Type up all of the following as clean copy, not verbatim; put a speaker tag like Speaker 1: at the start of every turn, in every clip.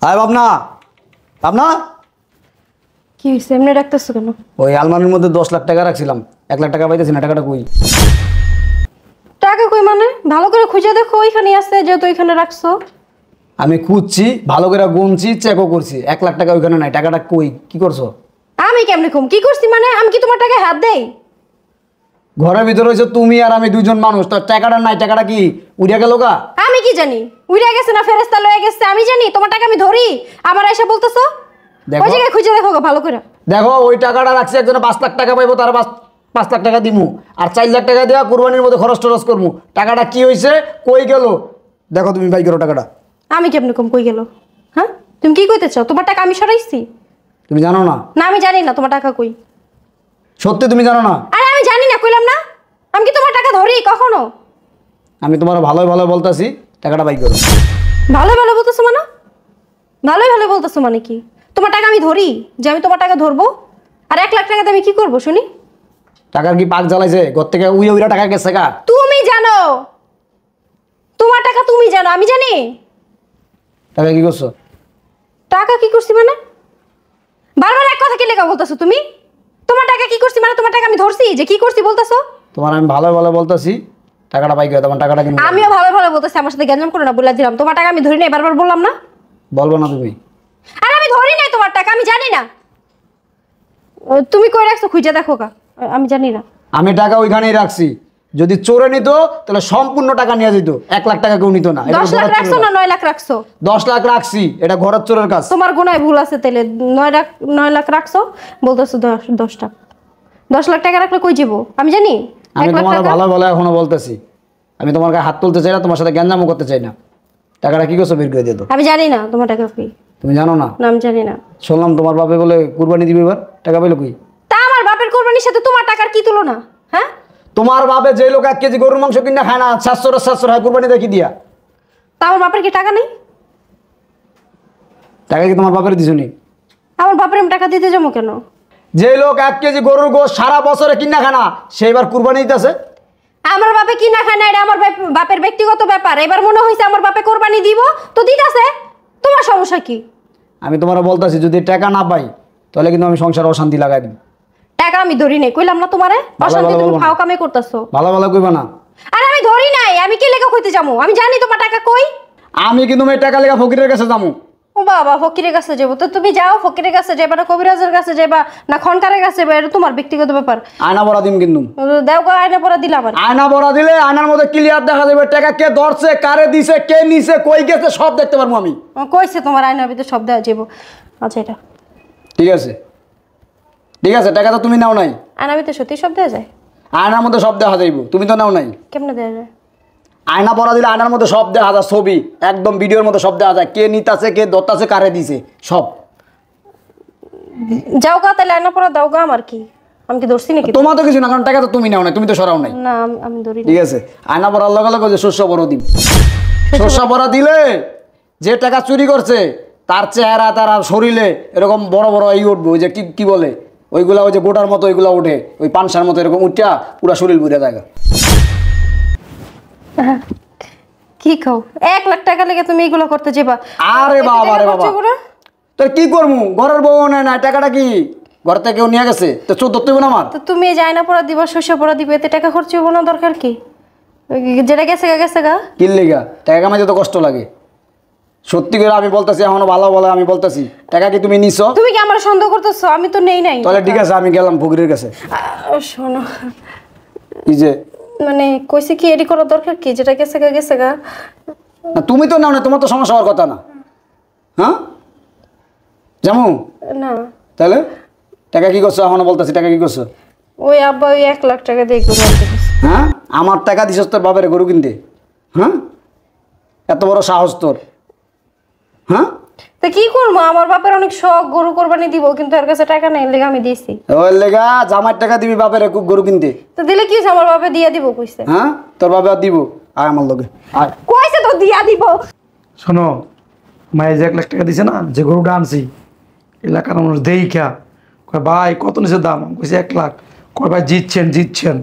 Speaker 1: আয় বাবনা বাবনা
Speaker 2: কি হইছে এমনি রাখতেছ কেন?
Speaker 1: ওই আলমারির মধ্যে 10 লাখ টাকা রাখছিলাম, 1 লাখ টাকা পাইতেছি না, টাকাটা কই?
Speaker 2: টাকা কই মানে? ভালো করে খুঁজে দেখো, ওইখানে আছে যেহেতু ওইখানে রাখছো।
Speaker 1: আমি খুঁজছি, ভালো করে গুনছি, চেকও করছি, 1 লাখ টাকা ওইখানে নাই, টাকাটা কই? কি করছো?
Speaker 2: আমি কেমনে খুম কি করছি মানে? আমি কি তোমার টাকায় হাত দেই?
Speaker 1: ঘরের ভিতরে হইছো তুমি আর আমি দুইজন মানুষ, তো টাকাটা নাই, টাকাটা কি উড়িয়া গেল গা?
Speaker 2: আমি কি জানি উড়ে গেছে না ফেরেশতা লয়ে গেছে? আমি জানি? তোমার টাকা আমি ধরি আবার এসে বলতেছো? ওই জায়গায় খুঁজে দেখো ভালো করে।
Speaker 1: দেখো ওই টাকাটা রাখছি, একজনে 5 লাখ টাকা পাইবো, তার 5 লাখ টাকা দিমু, আর 4 লাখ টাকা দেওয়া কুরবানির মধ্যে খরচ টরচ করবো। টাকাটা কি হয়েছে, কই গেল? দেখো তুমি বাই করো টাকাটা।
Speaker 2: আমি কেমনে কম কই গেল? হ্যাঁ তুমি কি কইতে চাও? তোমার টাকা আমি সরাইছি?
Speaker 1: তুমি জানো না?
Speaker 2: না আমি জানি না তোমার টাকা কই।
Speaker 1: সত্যি তুমি জানো না?
Speaker 2: আরে আমি জানি না কইলাম না। আমি কি তোমার টাকা ধরি কখনো?
Speaker 1: আমি তোমার ভালোই ভালো বলতাছি, টাকাটা বাই করো।
Speaker 2: ভালো ভালো বলতেছো মানে? ভালোই ভালো বলতেছো মানে কি? তোমার টাকা আমি ধরি যে আমি তোমার টাকা ধরবো? আর 1 লাখ টাকাতে আমি কি করবো শুনি?
Speaker 1: টাকার কি পাক জ্বালাইছে? ঘর থেকে উইয়া উইরা টাকা গেছে গা?
Speaker 2: তুমি জানো, তোমার টাকা তুমি জানো, আমি জানি?
Speaker 1: টাকা কি করছো?
Speaker 2: টাকা কি করছি মানে? বারবার এক কথা কি লেখা বলতেছো তুমি? তোমার টাকা কি করছি মানে? তোমার টাকা আমি ধরছি যে কি করছি বলতেছো?
Speaker 1: তোমার আমি ভালো ভালো বলতাছি, টাকাটা বাই করো, তোমার টাকাটা কিন্তু
Speaker 2: আমিও ভালো ভালো বলতেছি, আমার সাথে গ্যাঞ্জাম করো না, বলে দিলাম। তোমার টাকা আমি ধরি নাই, বারবার বললাম না?
Speaker 1: বলবো না তুমি?
Speaker 2: আর আমি ধরি নাই তোমার টাকা, আমি জানি না। তুমি কই রাখছো খুঁজে দেখো কা, আমি জানি না।
Speaker 1: আমি টাকা ওইখানেই রাখছি, যদি চোরে নিত তাহলে সম্পূর্ণ টাকা নিয়ে যেত, 1 লাখ টাকা কেউ নিত না।
Speaker 2: 10 লাখ রাখছো না 9 লাখ রাখছো?
Speaker 1: 10 লাখ রাখছি, এটা ঘরের চোরের কাজ।
Speaker 2: তোমার গুনায় ভুল আছে তাহলে। 9 লাখ রাখছো বলতেছো 10 টাকা। 10 লাখ টাকা রাখলে কই যাবো আমি জানি?
Speaker 1: আমি তোমার ভালো ভালো এখনো বলতেছি, আমি তোমার গায়ে হাত তুলতে চাই না, তোমার সাথে গ্যাঞ্জামও করতে চাই না। টাকাটা কি করছো বের করে দিয়ে দাও।
Speaker 2: আমি জানি না তোমার টাকা কই।
Speaker 1: তুমি জানো না?
Speaker 2: না আমি জানি না।
Speaker 1: শুনলাম তোমার বাপে বলে কুরবানি দিবে এবার, টাকা পেলো কই?
Speaker 2: তা আমার বাপের কোরবানির সাথে তোমার টাকার কি তুলনা? হ্যাঁ
Speaker 1: তোমার বাপে যে লোক 1 কেজি গরুর মাংস কিনা খায় না, 700 হয় কুরবানি দেখি দিয়া।
Speaker 2: তা আমার বাপের কি টাকা নেই?
Speaker 1: টাকা কি তোমার বাপের দিছনি?
Speaker 2: আমার বাপের আমি টাকা দিতে যাবো কেন?
Speaker 1: যে লোক 1 কেজি গরুর গোশ সারা বছরে কিনা খায় না, সে এবার কুরবানি দিতেছে।
Speaker 2: আমার বাপে কি না খায় না এটা আমার বাপের ব্যক্তিগত ব্যাপার। এবার মনে হয়েছে আমার বাপে কোরবানি দিব তো দিতেছে, তোমার সমস্যা কি?
Speaker 1: আমি তোমার বলতেছি, যদি টাকা না পাই তাহলে কিন্তু আমি সংসার অশান্তি লাগাই দিব।
Speaker 2: টাকা আমি ধরি নাই, কইলাম না তোমারে? অশান্তি তুমি খাও কামে করতেছো।
Speaker 1: ভালো ভালো কইবা না।
Speaker 2: আরে আমি ধরি নাই, আমি কি লেখা কইতে যাবো? আমি জানি তোমার টাকা কই।
Speaker 1: আমি কিন্তু এই টাকা লেখা ফকিরের কাছে যাবো।
Speaker 2: ও বাবা, ফকিরের কাছে যাবো? তো তুমি যাও, ফকিরের কাছে যাবা না কবিরাজের কাছে যাবা না খনকারের কাছে যাবা? এটা তোমার ব্যক্তিগত ব্যাপার।
Speaker 1: আয়না ভরা দিম কিন্তু।
Speaker 2: দেও গো, আয়না পড়া দিলাম। আবার
Speaker 1: আয়না ভরা দিলে আয়নার মধ্যে ক্লিয়ার দেখা যাবে টাকা কে ধরছে, কারে দিছে, কে নিছে, কই গেছে, সব দেখতে পারবো আমি।
Speaker 2: কইছে তোমার আয়নার ভিতরে সব দেওয়া যাবো। আচ্ছা এটা
Speaker 1: ঠিক আছে, ঠিক আছে, টাকা তো তুমি নাও নাই।
Speaker 2: আয়নার ভিতরে সত্যি সব দেওয়া যায়?
Speaker 1: আয়নার মধ্যে সব দেখা যাইব, তুমি তো নাও নাই।
Speaker 2: কেমনে দেওয়া যায়?
Speaker 1: আয়না ভরা দিলে আয়নার মধ্যে সব দেখা যায়, ছবি একদম ভিডিওর মধ্যে সব দেখা যায়, কে নিতাছে, কে ধরতাছে, কারে দিছে, সব।
Speaker 2: যাও গা তাহলে আয়না পড়া দাও গা। আমার কি, আমি কি ধরছি নাকি?
Speaker 1: তোমার তো কিছু না, কারণ টাকা তো তুমি নাও নাই, তুমি তো সরাও নাই।
Speaker 2: না আমি ধরি না।
Speaker 1: ঠিক আছে, আয়না ভরার লগে লগে যে শস্য বড় দিন, শস্য বড় দিলে যে টাকা চুরি করছে তার চেহারা, তার শরীরে এরকম বড় বড় এই উঠবে, ওই যে কি বলে ওইগুলা, ওই যে গোটার মতো ওইগুলা উঠে, ওই পানসার মতো এরকম উঠা পুরা শরীর বুঝে জায়গা।
Speaker 2: কি খাও? 1 লাখ টাকা লেগে তুমি এইগুলো করতে যাবা?
Speaker 1: আরে বাবা রে বাবা, তোর কি করবো? ঘরের বউ নেয় না, টাকাটা কি ঘর থেকে কেউ নিয়ে গেছে? তো চোর ধরতে হবে না আমার?
Speaker 2: তো তুমি এই আয়না পড়া দিবা, শস্য পড়া দিবে, এতে টাকা খরচ হবো না? দরকার কি? যেটা গেছে গা গেছে গা।
Speaker 1: কি লেগা টাকা কামাইতে তো কষ্ট লাগে? সত্যি করে আমি বলতেছি, এখনো ভালো ভালো আমি বলতেছি, টাকা কি তুমি নিছো?
Speaker 2: তুমি কি আমার সন্দেহ করতেছো? আমি তো নেই নাই।
Speaker 1: তাহলে ঠিক আছে, আমি গেলাম ফকিরের কাছে।
Speaker 2: শোনো,
Speaker 1: কি যে
Speaker 2: মানে কইছে কি এডি করার দরকার কি? যেটা গেছে গা গেছে গা।
Speaker 1: না তুমি তো নাও না, তোমার তো সমস্যা হওয়ার কথা না। হ্যাঁ জামু
Speaker 2: না
Speaker 1: তাহলে টাকা কি করছো? এখনো বলতেছি, টাকা কি করছো?
Speaker 2: ওই আব্বা ওই 1 লাখ টাকা দিয়ে গরু আনতে গেছে।
Speaker 1: হ্যাঁ, আমার টাকা দিছস তোর বাপের গরু কিনতে? হ্যাঁ, এত বড় সাহস তোর? হ্যাঁ,
Speaker 2: তো কি করবো? আমার বাপের অনেক শখ, গরু কোরবানি দিব, কিন্তু এর কাছে টাকা নেই, লেগে আমি দিয়েছি।
Speaker 1: ওই লেগা জামার টাকা দিবি বাপের গরু কিনতে?
Speaker 2: তো দিলে কি হয়েছে? আমার বাপে দিয়ে দিব কইছে।
Speaker 1: হ্যাঁ, তোর বাবা দিব। আয় আমার লগে আয়।
Speaker 2: কইছে তো দিয়া দিব।
Speaker 3: শোনো, মায়ের যে 1 লাখ টাকা দিছে না, যে গরুটা আনছি, এলাকার মানুষ দেইখা কয় ভাই কত নিচে দাম? আমি কইছি 1 লাখ। কয় ভাই জিতছেন,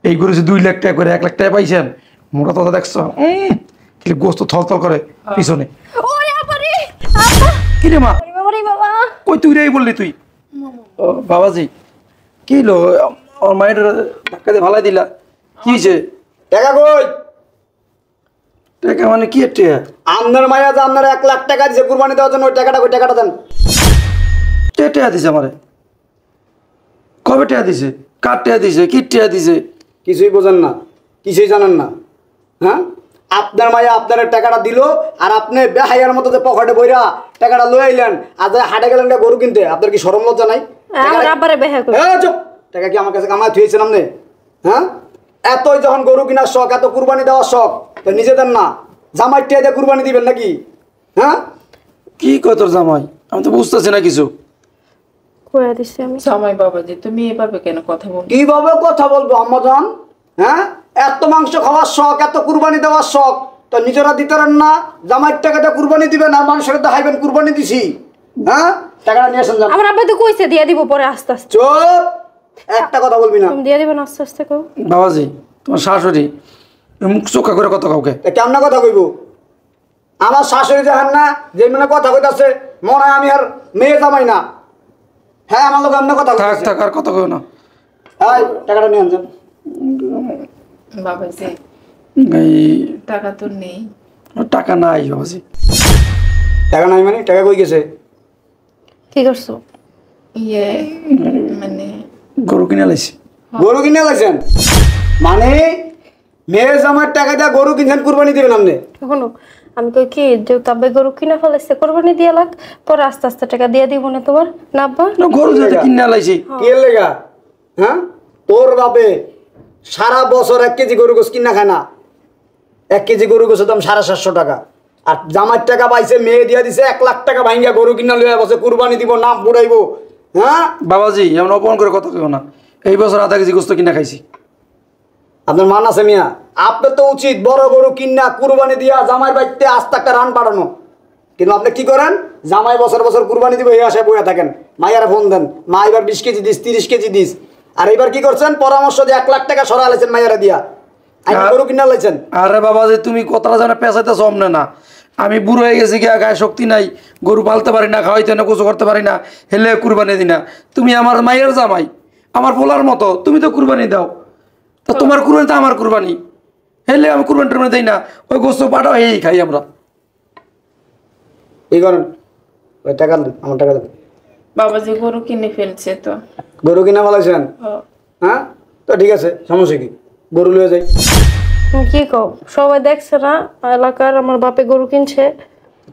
Speaker 3: এই গরু যে 2 লাখ টাকা করে 1 লাখ টাকা পাইছেন, মোটা কথা দেখছো? কি গোস্ত থলথল করে পিছনে।
Speaker 2: ওরে আব্বা রে, আব্বা
Speaker 3: কি রে মা
Speaker 2: বাবা রে বাবা
Speaker 3: কই তুই রে বললি তুই ও বাবাজি কি লো আমার মায়ের ধাক্কা দিয়ে ভালাই দিলা কি হয়েছে
Speaker 1: টাকা কই?
Speaker 3: টাকা মানে কি একটা
Speaker 1: আপনার মায়া যে আপনার 1 লাখ টাকা দিছে কুরবানি দেওয়ার জন্য, ওই টাকাটা কই? টাকাটা দেন।
Speaker 3: কে টেয়া দিছে আমারে কবে টেয়া দিছে কার টেয়া দিছে কি টেয়া দিছে
Speaker 1: কিছুই বোঝেন না, কিছুই জানেন না। হ্যাঁ, আপনার মায়া আপনার টাকাটা দিল, আর আপনি বেহাইয়ার মতো যে পকেটে বইরা টাকাটা লয়ে আইলেন, আর যে হাটে গেলেন একটা গরু কিনতে। আপনার কি শরম লজ্জা নাই?
Speaker 2: আমার আব্বারে বেহা করে
Speaker 1: চুপ! টাকা কি আমার কাছে কামাই থুয়েছেন আপনি? হ্যাঁ, এতই যখন গরু কেনার শখ, এত কুরবানি দেওয়ার শখ, তো নিজে দেন না, জামাই টিয়া দিয়ে কুরবানি দিবেন নাকি? হ্যাঁ,
Speaker 3: কি কয় তোর জামাই আমি তো বুঝতেছি না কিছু
Speaker 2: কইয়া দিছি আমি।
Speaker 4: জামাই বাবাজি তুমি এভাবে কেন কথা বল?
Speaker 1: কিভাবে কথা বলবো আম্মাজান? হ্যাঁ, এত মাংস খাওয়ার শখ, এত কুরবানি দেওয়ার শখ, তো নিজেরা দিতে পারেন না? জামাইয়ের টাকাটা কুরবানি দিবেন আর মানুষের দেখাইবেন কুরবানি দিছি। হ্যাঁ, টাকাটা নিয়ে আসেন যান।
Speaker 2: আমার আব্বা তো কইছে দিয়ে দিব পরে আস্তে আস্তে।
Speaker 1: চুপ! একটা কথা বলবি না।
Speaker 2: তুমি দিয়ে দিবেন আস্তে আস্তে কও।
Speaker 3: বাবাজি তোমার শাশুড়ি মুখ চোখা করে কথা কাউকে
Speaker 1: কেমন কথা কইব? আমার শাশুড়ি দেখেন না যে মানে কথা কইতাছে, মনে হয় আমি আর মেয়ে জামাই না। হ্যাঁ, আমার লোক এমন কথা
Speaker 3: থাক
Speaker 1: কইতাছে।
Speaker 3: থাক আর কথা কই না
Speaker 1: এই টাকাটা নিয়ে আনছেন।
Speaker 4: বাবাজি
Speaker 3: এই
Speaker 4: টাকা তো নেই।
Speaker 3: টাকা নাই বাবাজি
Speaker 1: টাকা নাই মানে? টাকা কই গেছে?
Speaker 2: কি করছো?
Speaker 4: ইয়ে মানে
Speaker 3: গরু কিনে লাইছি
Speaker 1: গরু কিনে লাগছেন মানে? মেয়ে জামার টাকা দিয়ে গরু কিনছেন, কুরবানি দিবেন আপনি?
Speaker 2: এখনো আমি কই কি যে তাবে গরু কিনা ফেলাইছে কোরবানি দিয়া লাগ, পরে আস্তে আস্তে টাকা দিয়ে দিব না তোমার না আব্বা?
Speaker 3: না, গরু যেতে কিনে লাইছি
Speaker 1: কি এর লেগা? হ্যাঁ, তোর বাপে সারা বছর 1 কেজি গরু গোস কিনা খায় না। 1 কেজি গরু গোসের দাম 750 টাকা। আর জামার টাকা পাইছে, মেয়ে দিয়া দিছে 1 লাখ টাকা ভাঙ্গা গরু কিনা লইয়া বসে কুরবানি দিব, নাম পুরাইবো। হ্যাঁ,
Speaker 3: বাবাজি এমন অপমান করে কথা কেউ না এই বছর আধা কেজি গোস্ত কিনা খাইছি
Speaker 1: আপনার মান আছে মিয়া? আপনার তো উচিত বড় গরু কিনা কুরবানি দিয়া জামাইয়ের বাড়িতে আস্তে একটা রান পাঠানো। কিন্তু আপনি কি করেন? জামাই বছর বছর কুরবানি দিব, এই আশায় বইয়া থাকেন। মাইয়ারা ফোন দেন, মা এবার 20 কেজি দিস, 30 কেজি দিস। আর এবার কি করছেন? পরামর্শ দিয়ে 1 লাখ টাকা সরা লাইছেন মাইয়ারা দিয়া, আমি গরু কিনা লাইছেন।
Speaker 3: আরে বাবাজি তুমি কথাটা জানা পেঁচাইতেছ অমনে না আমি বুড়ো হয়ে গেছি গিয়া গায়ে শক্তি নাই গরু পালতে পারি না খাওয়াইতে না কিছু করতে পারি না হেলে কুরবানি দিই না তুমি আমার মায়ের জামাই আমার পোলার মতো তুমি তো কুরবানি দাও তো তোমার কুরবানি তো আমার কুরবানি হেলে আমি কুরবানি টুরবানি দিই না ওই গোস্ত পাঠাও এই খাই আমরা
Speaker 1: এই করেন, ওই টাকা দেন, আমার টাকা দেন।
Speaker 4: বাবাজি গরু কিনে ফেলছে তো।
Speaker 1: গরু কিনা বলাইছেন?
Speaker 4: ও,
Speaker 1: হ্যাঁ, তো ঠিক আছে, সমস্যা কি? গরু লয়ে যাই।
Speaker 2: তুমি কি কও? সবাই দেখছে না এলাকার আমার বাপে গরু কিনছে।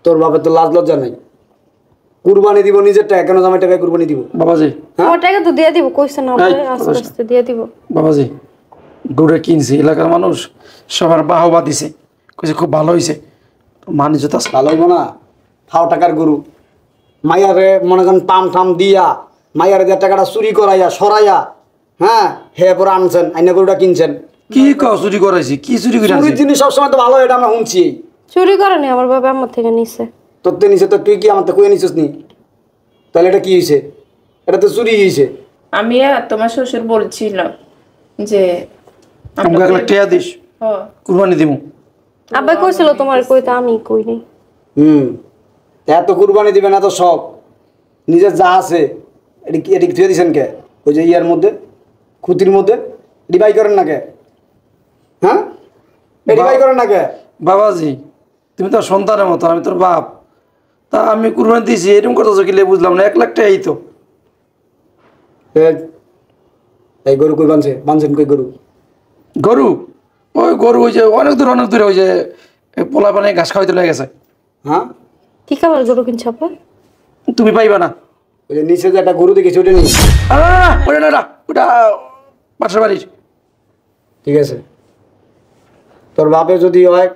Speaker 1: তোর বাপের তো লাজ লজ্জা নাই। কুরবানি দিব নিজের টাকা, কেন জামাই টাকায় কুরবানি দিব?
Speaker 3: বাবাজি
Speaker 2: আমার টাকা তো দিয়ে দিব কইছে না
Speaker 3: এই,
Speaker 2: আস্তে আস্তে দিয়ে দিব।
Speaker 3: বাবাজি গরু কিনছি এলাকার মানুষ সবার বাহবা দিছে কইছে খুব ভালো হয়েছে মানুষ তো
Speaker 1: ভালো হইব না? ফাও টাকার গরু মাইয়ারে মনে করেন পাম টাম দিয়া, মাইয়ারে দিয়ে টাকাটা চুরি করাইয়া সরাইয়া, হ্যাঁ, হে পরে আনছেন, আইনা গরুটা কিনছেন।
Speaker 3: কি কও চুরি করাইছি কি চুরি করে
Speaker 1: চুরির জিনিস সবসময় তো ভালো, এটা আমরা শুনছি।
Speaker 2: চুরি করেনি, আমার বাবা আমার থেকে নিছে।
Speaker 1: তোর তো নিছে, তো তুই কি আমার তো কয়ে নিছিস নি? তাহলে এটা কি হয়েছে? এটা তো চুরি হয়েছে।
Speaker 4: আমি তোমার শ্বশুর বলছিল যে
Speaker 3: আমাকে 1 লাখ টাকা দিস
Speaker 4: ও,
Speaker 3: কুরবানি দিমু
Speaker 2: আব্বা কইছিল তোমার কইতে, আমি কই নাই।
Speaker 1: এত কুরবানি দিবেন, এত শখ, নিজের যা আছে এটি ধুয়ে দিচ্ছেন কে? ওই যে ইয়ার মধ্যে, খুতির মধ্যে ডিবাই করেন না কে? হ্যাঁ, ডিবাই করেন না কে?
Speaker 3: বাবাজি তুমি তো সন্তানের মতো আমি তোর বাপ তা আমি কুরবানি দিয়েছি এরকম করতেছো কি বুঝলাম না 1 লাখ টাকাই তো
Speaker 1: এই গরু কই বানছেন কই গরু?
Speaker 3: গরু ওই যে অনেক দূরে ওই যে পোলা পানে ঘাস খাওয়াইতে লেগে গেছে
Speaker 1: হ্যাঁ,
Speaker 2: কি খাবার গরু কিনছে আব্বা?
Speaker 3: তুমি পাইবা না
Speaker 1: ওই যে নিচে যে একটা গরু দেখেছি ওটা নেই।
Speaker 3: ওটা না ওটা পাশের বাড়ির
Speaker 1: ঠিক আছে, তোর বাপে যদি হয়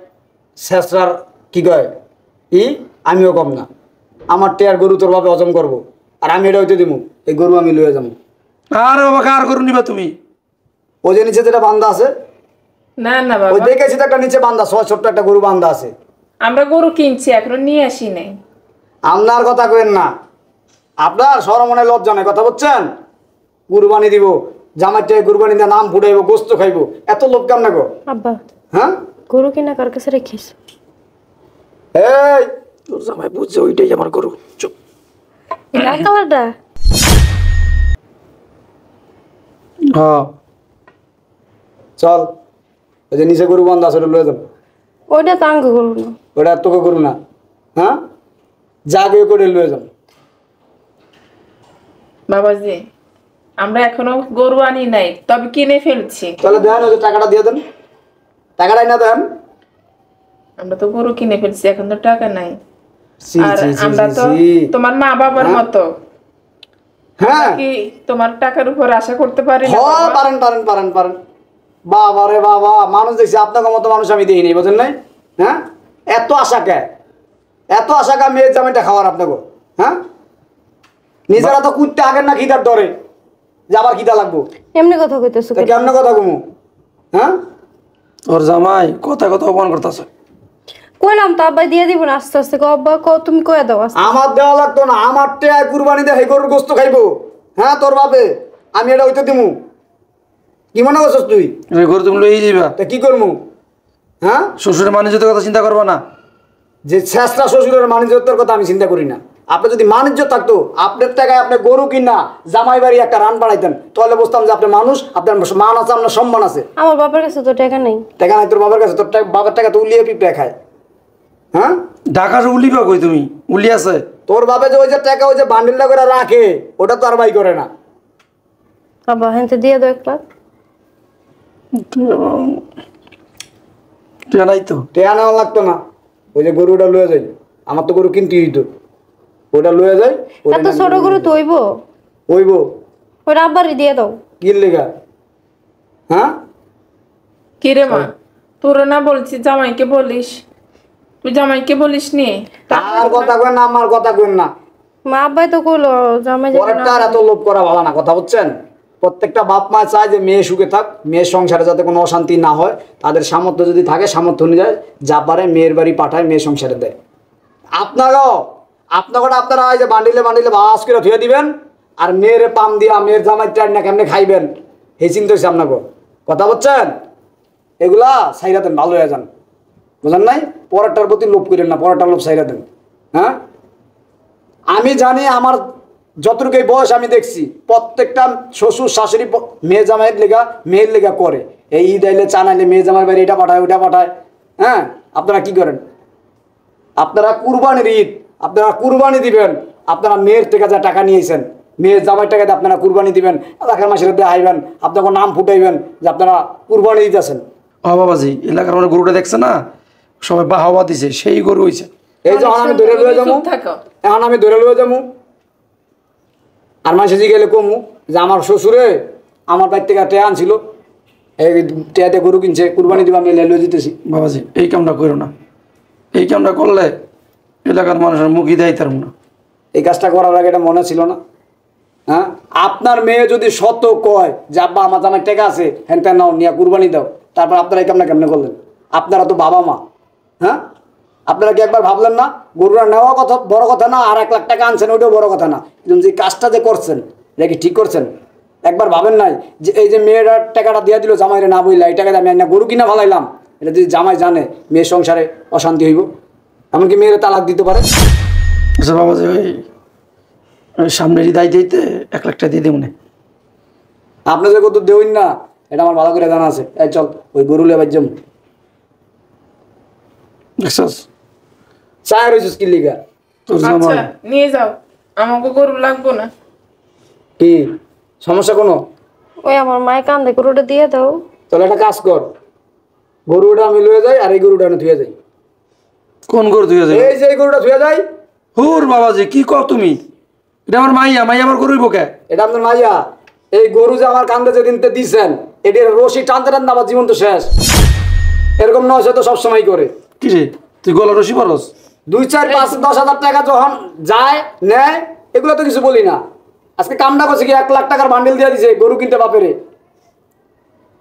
Speaker 1: শেষরার কি কয় আমিও কম না। আমার টেয়ার গরু তোর বাপে হজম করবো, আর আমি এটা হইতে দিব, এই গরু আমি লয়ে যাবো।
Speaker 3: আরে বাবা কার গরু নিবা তুমি?
Speaker 1: ওই যে নিচে যেটা বান্ধা আছে,
Speaker 4: না না
Speaker 1: ওই
Speaker 4: বাবা
Speaker 1: দেখেছি তো একটা নিচে বান্ধা, ছোট্ট একটা গরু বান্ধা আছে।
Speaker 4: আমরা গরু কিনছি এখনো নিয়ে আসি নাই।
Speaker 1: আপনার কথা কেন না, আপনার সরমনে লজ্জা নাই, কথা বলছেন? কুরবানি দিব, জামার টাকা কুরবানি দিয়ে নাম ফুটাইবো, গোস্ত খাইবো, এত লোক কেমন গো?
Speaker 2: আব্বা
Speaker 1: হ্যাঁ,
Speaker 2: গরু কিনা কার কাছে রেখিস?
Speaker 1: এই
Speaker 3: তোর জামাই বুঝছে ওইটাই আমার গরু। চুপ।
Speaker 2: এই লাল কালারটা
Speaker 3: হ্যাঁ
Speaker 1: চল, ওই যে নিচে গরু বন্ধ আছে ওটা লয়ে যাবো।
Speaker 2: ওইটা তো আঙ্গ করবো না।
Speaker 1: ওটা আর তোকে গরু না, হ্যাঁ যা গিয়ে করে লয়ে যাবো।
Speaker 4: বাবাজি, আমরা এখনো গরু আনি নাই, তবে কিনে ফেলছি।
Speaker 1: তাহলে দেন, ওই যে টাকাটা দিয়ে দেন, টাকাটাই না দেন।
Speaker 4: আমরা তো গরু কিনে ফেলছি, এখন তো টাকা নাই।
Speaker 1: সি,
Speaker 4: আর
Speaker 1: সি, সি,
Speaker 4: আমরা
Speaker 1: সি,
Speaker 4: তো
Speaker 1: সি।
Speaker 4: তোমার মা বাবার
Speaker 1: হ্যাঁ?
Speaker 4: মতো
Speaker 1: হ্যাঁ
Speaker 4: কি তোমার টাকার উপর আশা করতে পারি না?
Speaker 1: হ্যাঁ
Speaker 4: বাবা?
Speaker 1: পারেন পারেন পারেন পারেন। বাবা রে বাবা, মানুষ দেখছি আপনাকে মতো মানুষ আমি দেখিনি, বুঝলেন নাই? হ্যাঁ এত আশা কে, এত আশা কে মেয়ের জামাইটা খাওয়ার আপনাকে? হ্যাঁ নিজেরা তো কুত্তে আগের না খিদার ডরে যে আবার খিদা লাগবো,
Speaker 2: এমনি কথা কইতেছো
Speaker 1: তা কেমন কথা কমু? হ্যাঁ
Speaker 3: তোর জামাই কথা কথা অপমান করতেছে।
Speaker 2: কইলাম তো আব্বাই দিয়ে দিব না আস্তে আস্তে। আব্বা তুমি কয়ে দাও আস্তে।
Speaker 1: আমার দেওয়া লাগতো না, আমার টেয়া কুরবানি দিয়ে এই গরুর গোস্ত খাইবো। হ্যাঁ তোর বাপে, আমি এটা হইতে দিমু? কি মনে করছিস তুই?
Speaker 3: এই গরু তুমি লই যাবা।
Speaker 1: তা কি করবো? হ্যাঁ
Speaker 3: শ্বশুরের মানিজ্যতের কথা চিন্তা করবা না।
Speaker 1: যে শেষটা শ্বশুরের মানিজ্যতের কথা আমি চিন্তা করি না। আপনি যদি মানিজ্য থাকতো, আপনার টাকায় আপনি গরু কিনা জামাই বাড়ি একটা রান বাড়াইতেন, তাহলে বুঝতাম যে আপনি মানুষ, আপনার মান আছে, আপনার সম্মান আছে।
Speaker 2: আমার বাবার কাছে তো টাকা নেই।
Speaker 1: টাকা নাই তোর বাবার কাছে? তোর বাবার টাকা তো উলিয়ে পিঁপড়ে খায়। হ্যাঁ
Speaker 3: ঢাকা উলিবা কই তুমি? উলি আছে?
Speaker 1: তোর বাবা যে ওই যে টাকা ওই যে বান্ডিলটা করে রাখে, ওটা তো আর বাই করে না।
Speaker 2: আব্বা হেনতে দিয়ে দাও 1 লাখ।
Speaker 3: তুই নাই তো।
Speaker 1: টেয়া নেওয়া লাগতো না, ওই যে গরুটা লয়ে যাই। আমার তো গরু কিনতে হইতো, ওটা লয়ে যাই।
Speaker 2: এত ছোট গরু তো হইবো?
Speaker 1: হইব।
Speaker 2: ওই আব্বারই দিয়ে দাও।
Speaker 1: কি লেগা? হ্যাঁ
Speaker 4: কিরে মা, তোর না বলছি জামাইকে বলিস, তুই জামাইকে বলিস নি?
Speaker 1: আর কথা কেন না, আমার কথা কেন না।
Speaker 2: মা আব্বাই তো কইলো জামাই যদি
Speaker 1: পরেরটা
Speaker 2: না
Speaker 1: আর এত লোভ করা ভালো না, কথা বুঝছেন? প্রত্যেকটা বাপ মা চায় যে মেয়ে সুখে থাক, মেয়ের সংসারে যাতে কোনো অশান্তি না হয়। তাদের সামর্থ্য যদি থাকে, সামর্থ্য অনুযায়ী যা পারে মেয়ের বাড়ি পাঠায়, মেয়ের সংসারে দেয়। আপনারাও আপনারা এই যে বান্ডিলে বান্ডিলে বাস করে ধুয়ে দিবেন, আর মেয়ের পাম দিয়া মেয়ের জামাই টাইট না কেমনে খাইবেন, এই চিন্তা হচ্ছে আপনাকে। কথা বুঝছেন? এগুলা সাইরা দেন, ভালো হয়ে যান, বুঝলেন নাই? পরেরটার প্রতি লোভ করেন না, পরেরটার লোভ সাইরা দেন। হ্যাঁ আমি জানি, আমার যতটুকু এই বয়স আমি দেখছি, প্রত্যেকটা শ্বশুর শাশুড়ি মেয়ে জামাইয়ের লেগা, মেয়ের লেগা করে। এই ঈদ আইলে চান আইলে মেয়ে জামাই বাড়ি এটা পাঠায় ওটা পাঠায়। হ্যাঁ আপনারা কি করেন? আপনারা কুরবানির ঈদ, আপনারা কুরবানি দিবেন, আপনারা মেয়ের থেকে যা টাকা নিয়েছেন, মেয়ের জামাই টাকা দিয়ে আপনারা কুরবানি দিবেন, এলাকার মাসের দেখাইবেন, আপনাকে নাম ফুটাইবেন যে আপনারা কুরবানি দিতেছেন।
Speaker 3: ও বাবাজি, এলাকার মানে গরুটা দেখছে না, সবাই বাহাবা দিছে, সেই গরু হইছে।
Speaker 1: এই যে আমি ধরে লয়ে যাবো,
Speaker 4: চুপ থাকো।
Speaker 1: এখন আমি ধরে লয়ে যাবো, আর মাসে গেলে কমু যে আমার শ্বশুরে আমার বাড়ি থেকে টেয়া আনছিল, এই টেয়াতে গরু কিনছে, কুরবানি দিবা, আমি লয়ে দিতেছি।
Speaker 3: বাবাজি এই কামটা করো না, এই কামটা করলে এলাকার মানুষের মুখই দেয় তার না।
Speaker 1: এই কাজটা করার আগে এটা মনে ছিল না? হ্যাঁ আপনার মেয়ে যদি সত কয় যে আব্বা আমার জামাই টেকা আছে, হ্যান ত্যান নাও নিয়ে কুরবানি দাও, তারপর আপনারা এই কামটা কেমনে করলেন? আপনারা তো বাবা মা। হ্যাঁ আপনারা কি একবার ভাবলেন না? গরুরা নেওয়া কথা বড় কথা না, আর 1 লাখ টাকা আনছেন ওইটাও বড় কথা না, কিন্তু যে কাজটা যে করছেন এটা কি ঠিক করছেন? একবার ভাবেন নাই যে এই যে মেয়েরা টাকাটা দিয়ে দিল জামাইরে না বইলা, এই টাকাটা আমি না গরু কিনা ভালাইলাম, এটা যদি জামাই জানে মেয়ের সংসারে অশান্তি হইব, এমনকি মেয়েরা তালাক দিতে পারে।
Speaker 3: আচ্ছা বাবাজি, ওই সামনেরই দায় দিতে 1 লাখ টাকা দিয়ে দেবো না।
Speaker 1: আপনি যে কত দেউন না, এটা আমার ভালো করে জানা আছে। এই চল ওই গরু লে বাজ্যম
Speaker 3: দেখছস
Speaker 1: চায় রয়েছিস কি লিগা?
Speaker 3: তোর
Speaker 4: আচ্ছা
Speaker 3: জামাই
Speaker 4: নিয়ে যাও, আমাকে গরু লাগবো না।
Speaker 1: কি সমস্যা কোনো?
Speaker 2: ওই আমার মায়ের কান্দে গরুটা দিয়ে দাও।
Speaker 1: তাহলে একটা কাজ কর, গরুটা আমি লয়ে যাই, আর এই গরুটা আমি ধুয়ে যাই।
Speaker 3: কোন গরু ধুয়ে যাবে?
Speaker 1: এই যে এই গরুটা ধুয়ে যাই।
Speaker 3: হুর বাবাজি কি কর তুমি? এটা আমার মাইয়া, মাইয়া আমার গরুই বোকে।
Speaker 1: এটা আপনার মাইয়া। এই গরু যে আমার কান্দে যেদিন দিচ্ছেন, এটির রশি টানতে টানতে আমার জীবন তো শেষ। এরকম নয়, সে তো সবসময় করে।
Speaker 3: কি রে তুই গলা রসি পারস?
Speaker 1: 2, 4, 5, 10 হাজার টাকা যখন যায় নেয়, এগুলো তো কিছু বলি না। আজকে কামটা করছে কি 1 লাখ টাকার বান্ডিল দিয়ে দিছে গরু কিনতে বাপেরে।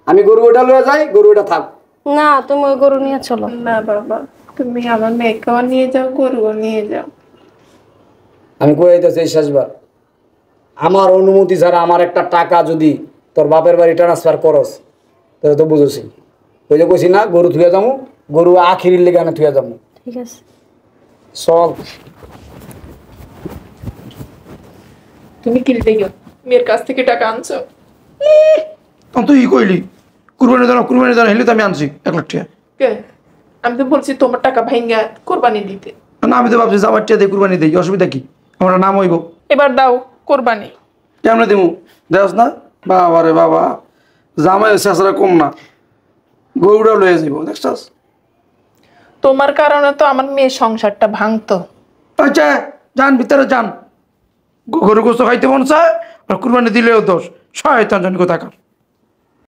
Speaker 1: আমি গরু ওটা লয়ে যাই, গরু ওটা থাক।
Speaker 2: না তুমি ওই গরু নিয়ে চলো।
Speaker 4: না বাবা, তুমি আমার মেয়েকেও নিয়ে যাও, গরুও নিয়ে যাও।
Speaker 1: আমি কয়ে দিতেছি এই শেষবার, আমার অনুমতি ছাড়া আমার একটা টাকা যদি তোর বাপের বাড়ি ট্রান্সফার করস, তাহলে তো বুঝছি। ওই যে কইছি না গরু থুয়ে যাবো, গরু আখিরির লেগে আনে থুয়ে যাবো।
Speaker 2: ঠিক আছে।
Speaker 1: চল।
Speaker 4: তুমি কি দেখো মেয়ের কাছ থেকে টাকা আনছো?
Speaker 3: তখন তুই ই কইলি কুরবানি দাও হেলে তো আমি আনছি 1 লাখ টাকা।
Speaker 4: কে? আমি তো বলছি তোমার টাকা ভাঙ্গা কোরবানি দিতে।
Speaker 3: না আমি তো ভাবছি জামার টাকা দিয়ে কুরবানি দিই, অসুবিধা কি? আমার নাম হইব।
Speaker 4: এবার দাও কোরবানি।
Speaker 3: কেমনে দিমু দেখ না? বাবা রে বাবা, জামাই শেষরা কম না, গরুটা লয়ে যাবো দেখছাস।
Speaker 4: তোমার কারণে তো আমার মেয়ের সংসারটা ভাঙতো।
Speaker 3: আচ্ছা যান ভিতরে যান, গরু গোস্ত খাইতে মন চায় আর কুরবানি দিলেও দোষ, শয়তান জন কোথাকার।